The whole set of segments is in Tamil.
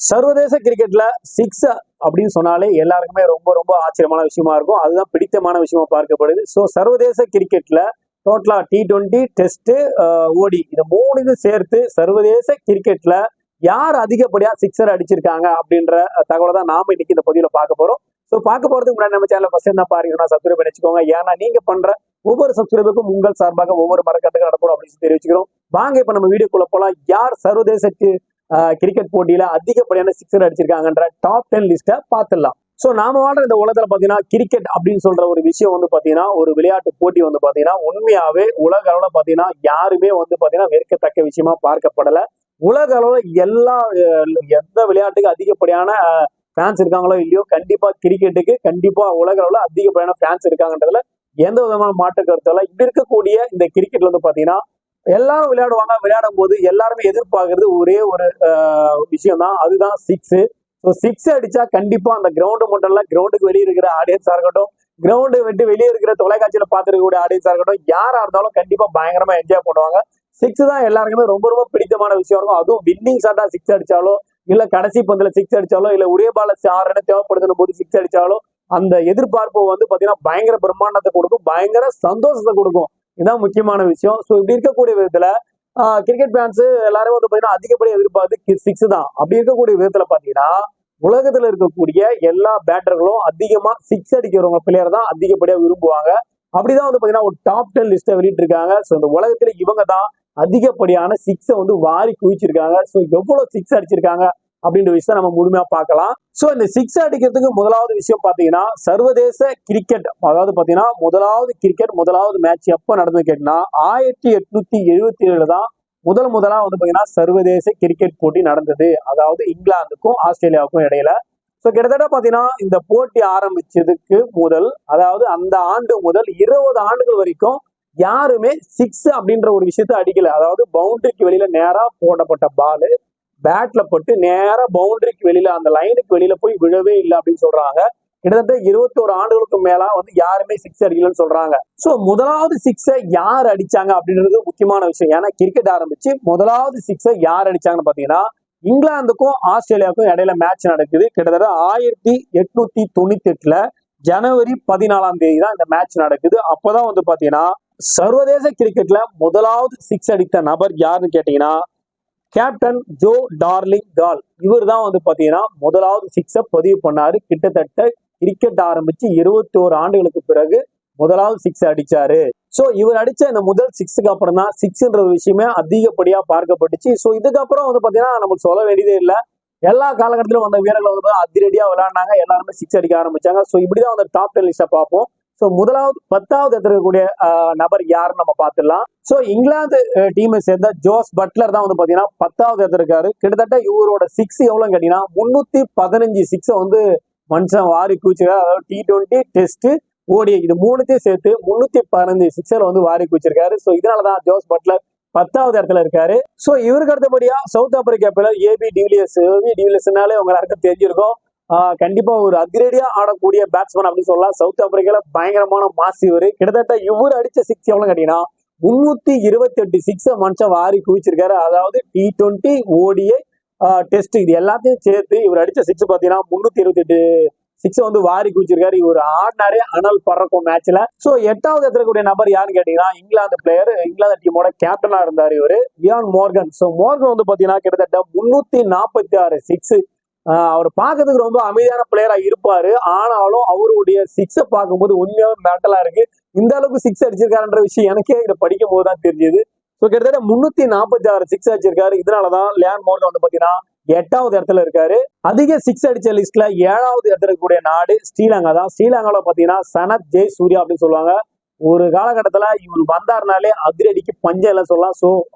சர்வதேச கிரிக்கெட்ல சிக்ஸ் அப்படின்னு சொன்னாலே எல்லாருக்குமே ரொம்ப ரொம்ப ஆச்சரியமான விஷயமா இருக்கும். அதுதான் பிடித்தமான விஷயமா பார்க்கப்படுது. ஸோ சர்வதேச கிரிக்கெட்ல டோட்டலா T20 டெஸ்ட், ஓடி இந்த மூணு இது சேர்த்து சர்வதேச கிரிக்கெட்ல யார் அதிகப்படியா சிக்ஸர் அடிச்சிருக்காங்க அப்படின்ற தகவலை தான் நாம இன்னைக்கு இந்த பதிவுல பார்க்க போறோம். ஸோ பார்க்க போறதுக்கு முன்னாடி நம்ம சேனல் ஃபர்ஸ்ட் என்ன பாருங்கன்னா சப்ஸ்கிரைப் பண்ணி வச்சுக்கோங்க. ஏன்னா நீங்க பண்ற ஒவ்வொரு சப்ஸ்கிரைபுக்கும் உங்கள் சார்பாக ஒவ்வொரு மரக்கட்டுகள் நடப்போம் அப்படின்னு தெரிவிச்சுக்கிறோம். வாங்க இப்ப நம்ம வீடியோக்குள்ள போலாம். யார் சர்வதேச கிரிக்கெட் போட்டியில அதிகப்படியான சிக்ஸர் அடிச்சிருக்காங்கன்ற டாப் 10 லிஸ்ட்டை பார்த்துடலாம். ஸோ நாம வாழ்ற இந்த உலகத்துல பாத்தீங்கன்னா கிரிக்கெட் அப்படின்னு சொல்ற ஒரு விஷயம் வந்து பாத்தீங்கன்னா ஒரு விளையாட்டு போட்டி வந்து பாத்தீங்கன்னா உண்மையாவே உலக அளவுல பாத்தீங்கன்னா யாருமே வந்து பாத்தீங்கன்னா வெறுக்கத்தக்க விஷயமா பார்க்கப்படல. உலக அளவுல எந்த விளையாட்டுக்கு அதிகப்படியான ஃபேன்ஸ் இருக்காங்களோ இல்லையோ, கண்டிப்பா கிரிக்கெட்டுக்கு கண்டிப்பா உலக அளவுல அதிகப்படியான ஃபேன்ஸ் இருக்காங்கன்றதுல எந்த விதமான மாற்று கருத்து இல்லை. இப்படி இருக்கக்கூடிய இந்த கிரிக்கெட்ல வந்து பாத்தீங்கன்னா எல்லாரும் விளையாடுவாங்க. விளையாடும் போது எல்லாருமே எதிர்பார்க்கறது ஒரே ஒரு விஷயம் தான், அதுதான் சிக்ஸ். ஸோ சிக்ஸ் அடிச்சா கண்டிப்பா அந்த கிரவுண்டு மட்டும் இல்ல, கிரவுண்டுக்கு வெளியே இருக்கிற ஆடியன்ஸா இருக்கட்டும், கிரவுண்டு விட்டு வெளியே இருக்கிற தொலைக்காட்சியில பார்த்துருக்கக்கூடிய ஆடியன்ஸா இருக்கட்டும், யாரா இருந்தாலும் கண்டிப்பா பயங்கரமா என்ஜாய் பண்ணுவாங்க. சிக்ஸ் தான் எல்லாருக்குமே ரொம்ப ரொம்ப பிடித்தமான விஷயம் இருக்கும். அதுவும் வின்னிங் ஷாட்டா சிக்ஸ் அடிச்சாலோ, இல்ல கடைசி பந்துல சிக்ஸ் அடிச்சாலோ, இல்ல ஒரே பால 6 ரன் தேவைப்படுதுன்னு போது சிக்ஸ் அடிச்சாலோ, அந்த எதிர்பார்ப்பு வந்து பாத்தீங்கன்னா பயங்கர பிரம்மாண்டத்தை கொடுக்கும், பயங்கர சந்தோஷத்தை கொடுக்கும். இதான் முக்கியமான விஷயம். ஸோ இப்படி இருக்கக்கூடிய விதத்துல கிரிக்கெட் ஃபேன்ஸ் எல்லாருமே வந்து பாத்தீங்கன்னா அதிகப்படியாக எதிர்பார்த்து சிக்ஸ் தான். அப்படி இருக்கக்கூடிய விதத்துல பாத்தீங்கன்னா உலகத்துல இருக்கக்கூடிய எல்லா பேட்டர்களும் அதிகமா சிக்ஸ் அடிக்கிறவங்க பிளேயர் தான் அதிகப்படியாக விரும்புவாங்க. அப்படிதான் வந்து பாத்தீங்கன்னா ஒரு டாப் 10 லிஸ்ட்டை வெளியிட்டிருக்காங்க. ஸோ இந்த உலகத்துல இவங்க தான் அதிகப்படியான சிக்ஸை வந்து வாரி குவிச்சிருக்காங்க. ஸோ எவ்வளவு சிக்ஸ் அடிச்சிருக்காங்க அப்படின்ற விஷயம் நம்ம முழுமையா பார்க்கலாம். சோ இந்த சிக்ஸ் அடிக்கிறதுக்கு முதலாவது விஷயம் பாத்தீங்கன்னா சர்வதேச கிரிக்கெட், அதாவது பாத்தீங்கன்னா முதலாவது மேட்ச் எப்ப நடந்து கேட்டீங்கன்னா 1877 தான் முதலா வந்து பாத்தீங்கன்னா சர்வதேச கிரிக்கெட் போட்டி நடந்தது. அதாவது இங்கிலாந்துக்கும் ஆஸ்திரேலியாவுக்கும் இடையில. ஸோ கிட்டத்தட்ட பாத்தீங்கன்னா இந்த போட்டி ஆரம்பிச்சதுக்கு அதாவது அந்த ஆண்டு முதல் 20 ஆண்டுகள் வரைக்கும் யாருமே சிக்ஸ் அப்படின்ற ஒரு விஷயத்த அடிக்கல. அதாவது பவுண்டரிக்கு வெளியில நேரா போடப்பட்ட பாலு பேட்ல பட்டு நேரா பவுண்டரிக்கு வெளியில அந்த லைனுக்கு வெளியில போய் விழவே இல்லை அப்படின்னு சொல்றாங்க. கிட்டத்தட்ட 21 ஆண்டுகளுக்கு மேல வந்து யாருமே சிக்ஸ் அடிக்கலன்னு சொல்றாங்க. சோ முதலாவது சிக்ஸை யார் அடிச்சாங்க அப்படின்றது முக்கியமான விஷயம். ஏன்னா கிரிக்கெட் ஆரம்பிச்சு முதலாவது சிக்ஸை யார் அடிச்சாங்கன்னு பாத்தீங்கன்னா இங்கிலாந்துக்கும் ஆஸ்திரேலியாவுக்கும் இடையில மேட்ச் நடக்குது. கிட்டத்தட்ட 1898 ஜனவரி 14 தான் இந்த மேட்ச் நடக்குது. அப்பதான் வந்து பாத்தீங்கன்னா சர்வதேச கிரிக்கெட்ல முதலாவது சிக்ஸ் அடித்த நபர் யாருன்னு கேட்டீங்கன்னா கேப்டன் ஜோ டார்லிங் கால். இவர் தான் வந்து பாத்தீங்கன்னா முதலாவது சிக்ஸை பதிவு பண்ணாரு. கிட்டத்தட்ட கிரிக்கெட் ஆரம்பிச்சு 21 ஆண்டுகளுக்கு பிறகு முதலாவது சிக்ஸ் அடிச்சாரு. சோ இவர் அடிச்ச இந்த முதல் சிக்ஸுக்கு அப்புறம் தான் சிக்ஸ்ன்ற ஒரு விஷயமே அதிகப்படியா பார்க்கப்பட்டுச்சு. சோ இதுக்கப்புறம் வந்து பாத்தீங்கன்னா நமக்கு சொல்ல வேண்டியதே இல்லை. எல்லா காலகட்டத்திலும் வந்த வீரர்கள் வந்து அதிரடியா விளையாடினாங்க, எல்லாருமே சிக்ஸ் அடிக்க ஆரம்பிச்சாங்க. சோ இப்படிதான் வந்து டாப் 10 லிஸ்ட்டை பார்ப்போம். சோ 10வது இருக்கக்கூடிய நபர் யாருன்னு நம்ம பார்த்துடலாம். சோ இங்கிலாந்து டீமை சேர்ந்த ஜோஸ் பட்லர் தான் வந்து பாத்தீங்கன்னா 10வது இருக்காரு. கிட்டத்தட்ட இவரோட சிக்ஸ் எவ்வளவுன்னு கேட்டீங்கன்னா 315 சிக்ஸை வந்து மனுஷன் வாரி குவிச்சிருக்காரு. அதாவது T20 டெஸ்ட், ஓடி இது மூணுத்தையும் சேர்த்து 315 சிக்ஸர் வந்து வாரி குவிச்சிருக்காரு. சோ இதனாலதான் ஜோஸ் பட்லர் 10வது இருக்காரு. சோ இவருக்கு அடுத்தபடியா சவுத் ஆப்பிரிக்கா பிளேயர் ஏபி டிவிலியர்ஸ்னாலே உங்க எல்லாருக்கும் தெரிஞ்சிருக்கும். கண்டிப்பா ஒரு அதிரடியா ஆடக்கூடிய பேட்ஸ்மேன் அப்படின்னு சொல்லலாம். சவுத் ஆப்பிரிக்கால பயங்கரமான மாஸ் இவரு. கிட்டத்தட்ட இவர் அடிச்ச சிக்ஸ் எவ்வளவு கேட்டீங்கன்னா 328 சிக்ஸை மனுஷன் வாரி குவிச்சிருக்காரு. அதாவது T20, ஓடிஐ, டெஸ்ட் இது எல்லாத்தையும் சேர்த்து இவர் அடிச்ச சிக்ஸ் பாத்தீங்கன்னா 328 சிக்ஸ் வந்து வாரி குவிச்சிருக்காரு. இவர் ஆடினாரே அனல் பறக்கும் மேட்ச்ல. சோ 8வது இருக்கக்கூடிய நபர் யாருன்னு கேட்டீங்கன்னா இங்கிலாந்து பிளேயர், இங்கிலாந்து டீமோட கேப்டனா இருந்தாரு இவரு, இயான் மோர்கன். சோ மோர்கன் வந்து பாத்தீங்கன்னா கிட்டத்தட்ட 346 சிக்ஸ். அவர் பார்க்கறதுக்கு ரொம்ப அமைதியான பிளேயரா இருப்பாரு. ஆனாலும் அவருடைய சிக்ஸை பார்க்கும்போது உண்மையாவே மெட்டலா இருக்கு. இந்த அளவுக்கு சிக்ஸ் அடிச்சிருக்காருன்ற விஷயம் எனக்கே இதை படிக்கும் போதுதான் தெரிஞ்சது. ஸோ கிட்டத்தட்ட 346 சிக்ஸ் அடிச்சிருக்காரு. இதனாலதான் லியான் மோர்கன் வந்து பாத்தீங்கன்னா 8வது இருக்காரு. அதிக சிக்ஸ் அடிச்ச லிஸ்ட்ல 7வது இருக்கக்கூடிய நாடு ஸ்ரீலங்கா தான். ஸ்ரீலங்கால பாத்தீங்கன்னா சனத் ஜெய் சூர்யா அப்படின்னு சொல்லுவாங்க. ஒரு காலகட்டத்துல இவர் வந்தாருனாலே அதிரடிக்கு பஞ்சம் இல்லை சொல்லலாம். சோ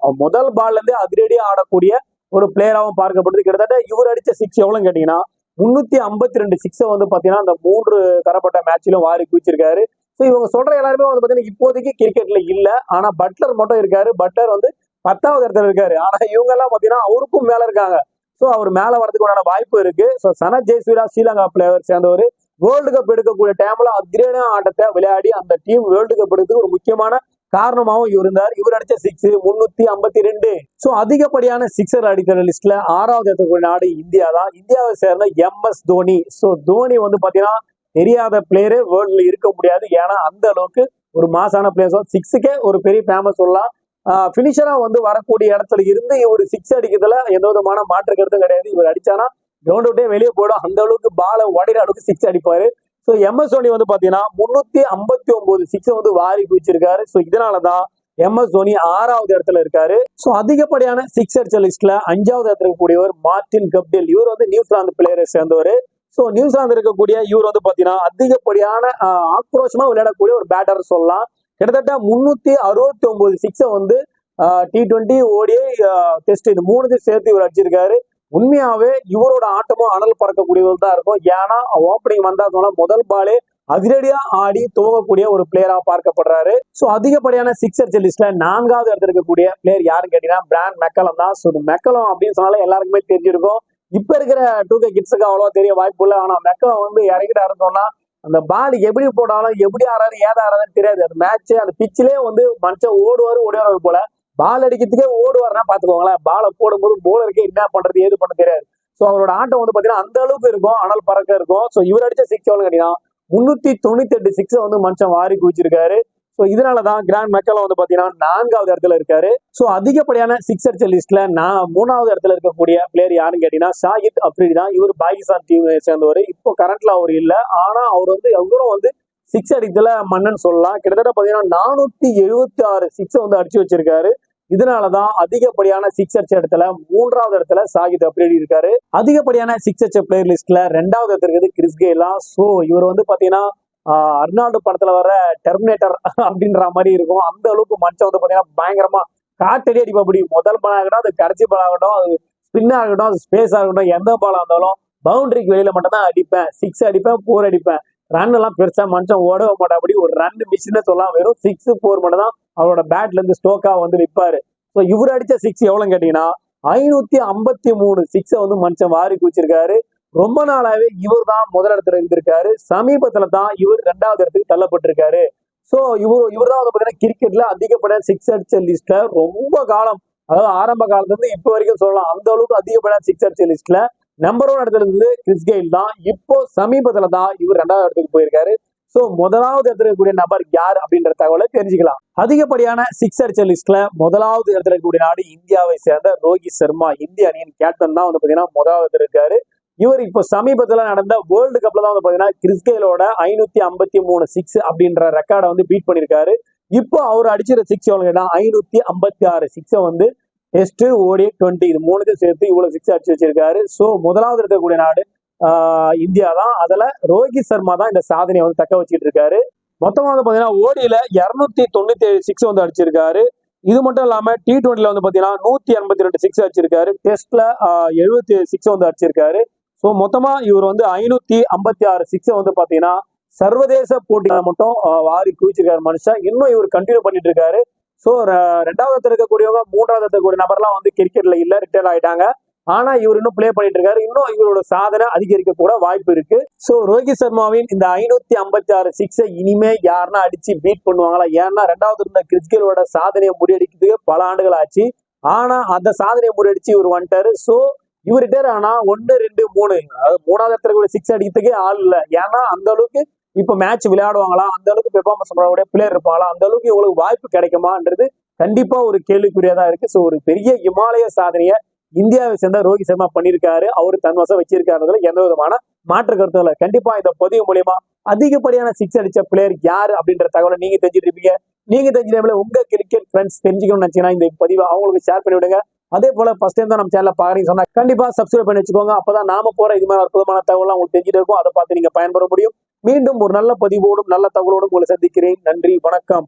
முதல் பால்ல இருந்தே அதிரடியா ஆடக்கூடிய ஒரு பிளேயராகவும் பார்க்கப்படுது. கிட்டத்தட்ட இவர் அடிச்ச சிக்ஸ் எவ்வளவுன்னு கேட்டீங்கன்னா 352 சிக்ஸை வந்து பாத்தீங்கன்னா அந்த 3 தரப்பட்ட மேட்சிலும் வாரி குவிச்சிருக்காரு. ஸோ இவங்க சொல்ற எல்லாருமே வந்து பாத்தீங்கன்னா இப்போதைக்கு கிரிக்கெட்ல இல்ல. ஆனா பட்லர் மட்டும் இருக்காரு. பட்லர் வந்து 10வது இருக்காரு. ஆனா இவங்க எல்லாம் பாத்தீங்கன்னா அவருக்கும் மேல இருக்காங்க. ஸோ அவர் மேல வரதுக்கு வாய்ப்பு இருக்கு. ஸோ சனத் ஜெயசூர்யா ஸ்ரீலங்கா பிளேயர் சேர்ந்தவர். வேர்ல்டு கப் எடுக்கக்கூடிய டைம்ல அதிரடியான ஆட்டத்தை விளையாடி அந்த டீம் வேர்ல்டு கப் எடுத்து ஒரு முக்கியமான காரணமாகவும் இவர் இருந்தார். இவர் அடிச்ச 6 352. சோ அதிகப்படியான சிக்ஸர் அடிக்கிற லிஸ்ட்ல 6வது இடத்துக்கு நாடு இந்தியா தான். இந்தியாவை சேர்ந்த MS தோனி. சோ தோனி வந்து பாத்தீங்கன்னா தெரியாத பிளேயரு வேர்ல்ட்ல இருக்க முடியாது. ஏன்னா அந்த அளவுக்கு ஒரு மாசான பிளேயர். 6க்கே ஒரு பெரிய ஃபேமஸ் சொல்லலாம். பினிஷரா வந்து வரக்கூடிய இடத்துல இருந்து இவர் 6 அடிக்கிறதுல எந்த விதமான மாற்று கருத்தும் கிடையாது. இவர் அடிச்சானா கிரவுண்ட் விட்டே வெளியே போயிடும். அந்த அளவுக்கு பாலை உடையிற அளவுக்கு 6 அடிப்பாரு. ஸோ MS தோனி வந்து பாத்தீங்கன்னா 359 6 வந்து வாரி குவிச்சிருக்காரு. ஸோ இதனாலதான் MS தோனி 6வது இடத்துல இருக்காரு. ஸோ அதிகப்படியான 6 அடிச்ச லிஸ்ட்ல 5வது இடத்துல இருக்கக்கூடியவர் மார்டின் கப்டில். இவர் வந்து நியூசிலாந்து பிளேயரை சேர்ந்தவர். ஸோ நியூசிலாந்து இருக்கக்கூடிய இவர் வந்து பாத்தீங்கன்னா அதிகப்படியான ஆக்ரோஷமா விளையாடக்கூடிய ஒரு பேட்டர் சொல்லலாம். கிட்டத்தட்ட 369 6 வந்து T20 ODI டெஸ்ட் இது 3 சேர்த்து இவர் அடிச்சிருக்காரு. உண்மையாவே இவரோட ஆட்டமும் அனல் பறக்கக்கூடியவர் தான் இருக்கும். ஏன்னா ஓப்பனிங் வந்தா முதல் பாலே அதிரடியா ஆடி துவங்கக்கூடிய ஒரு பிளேயரா பார்க்கப்படுறாரு. சோ அதிகப்படியான 6 அடிச்ச லிஸ்ட்ல 4வது இடத்துல இருக்கக்கூடிய பிளேயர் யாருன்னு கேட்டீங்கன்னா பிராண்ட் மெக்கலம் தான். ஸோ மெக்கலம் அப்படின்னு சொன்னாலே எல்லாருக்குமே தெரிஞ்சிருக்கும். இப்ப இருக்கிற 2K கிட்ஸுக்கு அவ்வளவா தெரிய வாய்ப்பு இல்லை. ஆனா மெக்கலம் வந்து இறங்கிட்டாருன்னு சொன்னா அந்த பால் எப்படி போட்டாலும் எப்படி ஆறாரு ஏதாறாருன்னு தெரியாது. அந்த மேட்ச் அந்த பிச்சிலே வந்து மனுஷன் ஓடுவாரு போல பால் அடிக்கிறதுக்கே ஓடுவாருன்னா பாத்துக்கோங்களேன். பாலை போடும்போது போலருக்கு என்ன பண்றது ஏது பண்ண தெரியாது. சோ அவரோட ஆட்டம் வந்து பாத்தீங்கன்னா அந்த அளவுக்கு இருக்கும், அனல் பறக்க இருக்கும். சோ இவர் அடிச்ச 6 எவ்வளவு கேட்டீங்கன்னா 398 6 வந்து மனுஷன் வாரி குவிச்சிருக்காரு. சோ இதனாலதான் கிராண்ட் மெக்கலம் வந்து பாத்தீங்கன்னா 4வது இடத்துல இருக்காரு. சோ அதிகப்படியான 6 அடிச்ச லிஸ்ட்ல 3வது இடத்துல இருக்கக்கூடிய பிளேயர் யாருன்னு கேட்டீங்கன்னா ஷாஹித் அப்ரிடி தான். இவர் பாகிஸ்தான் டீம் சேர்ந்தவர். இப்போ கரண்ட்ல அவர் இல்ல. ஆனா அவர் வந்து எவரும் வந்து 6 அடிக்கல மன்னன் சொல்லலாம். கிட்டத்தட்ட பாத்தீங்கன்னா 476 6 வந்து அடிச்சு வச்சிருக்காரு. இதனாலதான் அதிகப்படியான 6 அடிச்ச இடத்துல 3வது இடத்துல ஷாஹித் அப்ரிடி இருக்காரு. அதிகப்படியான 6 அடிச்ச பிளேயர் லிஸ்ட்ல 2வது இடத்துல இருக்கிறது கிறிஸ் கெயில். சோ இவர் வந்து பாத்தீங்கன்னா அர்னால்டு படத்துல வர டெர்மினேட்டர் அப்படின்ற மாதிரி இருக்கும். அந்த அளவுக்கு மனுஷன் வந்து பாத்தீங்கன்னா பயங்கரமா காட்டடி அடிப்பா. முதல் பால் ஆகட்டும், அது கடைசி பால் ஆகட்டும், அது ஸ்பின் ஆகட்டும், அது ஸ்பேஸ் ஆகட்டும், எந்த பால் இருந்தாலும் பவுண்டரிக்கு வெளியில மட்டும் தான் அடிப்பேன். 6 அடிப்பேன், 4 அடிப்பேன். ரன் எல்லாம் பெருசா மனுஷன் ஓடவே மாட்டா. அப்படி ஒரு ரன் மிஷின் சொல்லலாம். வெறும் 6 4 மட்டும் தான் அவரோட பேட்ல இருந்து ஸ்டோக்கா வந்து நிற்பாரு. ஸோ இவர் அடிச்ச 6 எவ்வளவுன்னு கேட்டீங்கன்னா 553 6 வந்து மனுஷன் வாரி குவிச்சிருக்காரு. ரொம்ப நாளாவே இவர் தான் முதல் இடத்துல இருந்திருக்காரு. சமீபத்துல தான் இவர் 2வது இடத்துக்கு தள்ளப்பட்டிருக்காரு. சோ இவர் தான் வந்து பாத்தீங்கன்னா கிரிக்கெட்ல அதிகப்படியான 6 அடிச்ச லிஸ்ட்ல ரொம்ப காலம், அதாவது ஆரம்ப காலத்துல இருந்து இப்ப வரைக்கும் சொல்லலாம், அந்த அளவுக்கு அதிகப்படியான 6 அடிச்ச லிஸ்ட்ல நம்பர் 1 இடத்துல இருந்து கிறிஸ் கெயில் தான். இப்போ சமீபத்துல தான் இவர் 2வது இடத்துக்கு போயிருக்காரு. சோ முதலாவது இடத்துல இருக்கக்கூடிய நபர் யார் அப்படின்ற தகவலை தெரிஞ்சுக்கலாம். அதிகப்படியான 6 அடிச்ச லிஸ்ட்ல முதலாவது இடத்துல இருக்கக்கூடிய நாடு இந்தியாவை சேர்ந்த ரோஹித் சர்மா. இந்திய அணியின் கேப்டன் தான் வந்து பாத்தீங்கன்னா முதலாவது இடத்துல இருக்காரு. இவர் இப்போ சமீபத்துல நடந்த வேர்ல்டு கப்ல தான் வந்து பாத்தீங்கன்னா கிறிஸ் கெயிலோட 553 6 அப்படின்ற ரெக்கார்டை வந்து பீட் பண்ணிருக்காரு. இப்போ அவர் அடிச்சிருக்க 6 எவ்வளவு 556 6 வந்து டெஸ்ட் ODI 20 இது 3 சேர்த்து இவ்வளவு 6 அடிச்சு வச்சிருக்காரு. சோ முதலாவது இருக்கக்கூடிய நாடு இந்தியா தான். அதுல ரோஹித் சர்மா தான் இந்த சாதனையை வந்து தக்க வச்சுட்டு இருக்காரு. மொத்தமா வந்து பாத்தீங்கன்னா ODIல 297 6 வந்து அடிச்சிருக்காரு. இது மட்டும் இல்லாம T20ல வந்து பாத்தீங்கன்னா 182 6 அடிச்சிருக்காரு. டெஸ்ட்ல 77 6 வந்து அடிச்சிருக்காரு. சோ மொத்தமா இவர் வந்து 556 6 வந்து பாத்தீங்கன்னா சர்வதேச போட்டிகளை மட்டும் வாரி குவிச்சிருக்காரு மனுஷன். இன்னும் இவர் கண்டினியூ பண்ணிட்டு இருக்காரு. சோ 2வது இருக்கக்கூடியவங்க 3வது இருக்கக்கூடிய நபர்லாம் வந்து கிரிக்கெட்ல இல்ல, ரிட்டையர் ஆயிட்டாங்க. ஆனா இவர் இன்னும் பிளே பண்ணிட்டு இருக்காரு. இன்னும் இவரோட சாதனை அதிகரிக்க கூட வாய்ப்பு இருக்கு. சோ ரோஹித் சர்மாவின் இந்த 556 6 இனிமே யாருன்னா அடிச்சு பீட் பண்ணுவாங்களா? ஏன்னா 2வது இருந்த கிறிஸ் கெயிலோட சாதனையை முறியடிக்கிறதுக்கு பல ஆண்டுகள் ஆச்சு. ஆனா அந்த சாதனையை முறியடிச்சு இவர் வந்துட்டாரு. சோ இவர் ரிட்டையர் ஆனா 1 2 3 அதாவது 3வது இடத்துல 6 அடிக்கிறதுக்கே ஆள் இல்லை. ஏன்னா அந்த அளவுக்கு இப்ப மேட்ச் விளையாடுவாங்களா, அந்த அளவுக்கு பெர்ஃபார்மன்ஸ் பண்ணக்கூடிய பிளேயர் இருப்பாங்களா, அந்த அளவுக்கு இவங்களுக்கு வாய்ப்பு கிடைக்குமான்றது கண்டிப்பா ஒரு கேள்விக்குறியா தான் இருக்கு. சோ ஒரு பெரிய இமாலய சாதனையை இந்தியாவை சேர்ந்த ரோஹித் சர்மா பண்ணியிருக்காரு. அவரு தன்வசம் வச்சிருக்காருல எந்த விதமான மாற்று கருத்தும் இல்லை. கண்டிப்பா இந்த பதிவு மூலியமா அதிகப்படியான 6 அடிச்ச பிளேயர் யாரு அப்படின்ற தகவலை நீங்க தெரிஞ்சுட்டு இருப்பீங்க. நீங்க தெரிஞ்ச உங்க கிரிக்கெட் ஃப்ரெண்ட்ஸ் தெரிஞ்சுக்கணும்னு நினைச்சீங்கன்னா இந்த பதிவை அவங்களுக்கு ஷேர் பண்ணி விடுங்க. அதே போல ஃபர்ஸ்ட் டைம் தான் நம்ம சேனலை பாக்குறீங்க சொன்னா கண்டிப்பா சப்ஸ்கிரைப் பண்ணி வச்சுக்கோங்க. அப்பதான் நாம போற இது மாதிரி அற்புதமான தகவல் உங்களுக்கு தெரிஞ்சுட்டு இருக்கும். அதை பார்த்து நீங்க பயன்பெற முடியும். மீண்டும் ஒரு நல்ல பதிவோடும் நல்ல தகவலோடும் உங்களை சந்திக்கிறேன். நன்றி, வணக்கம்.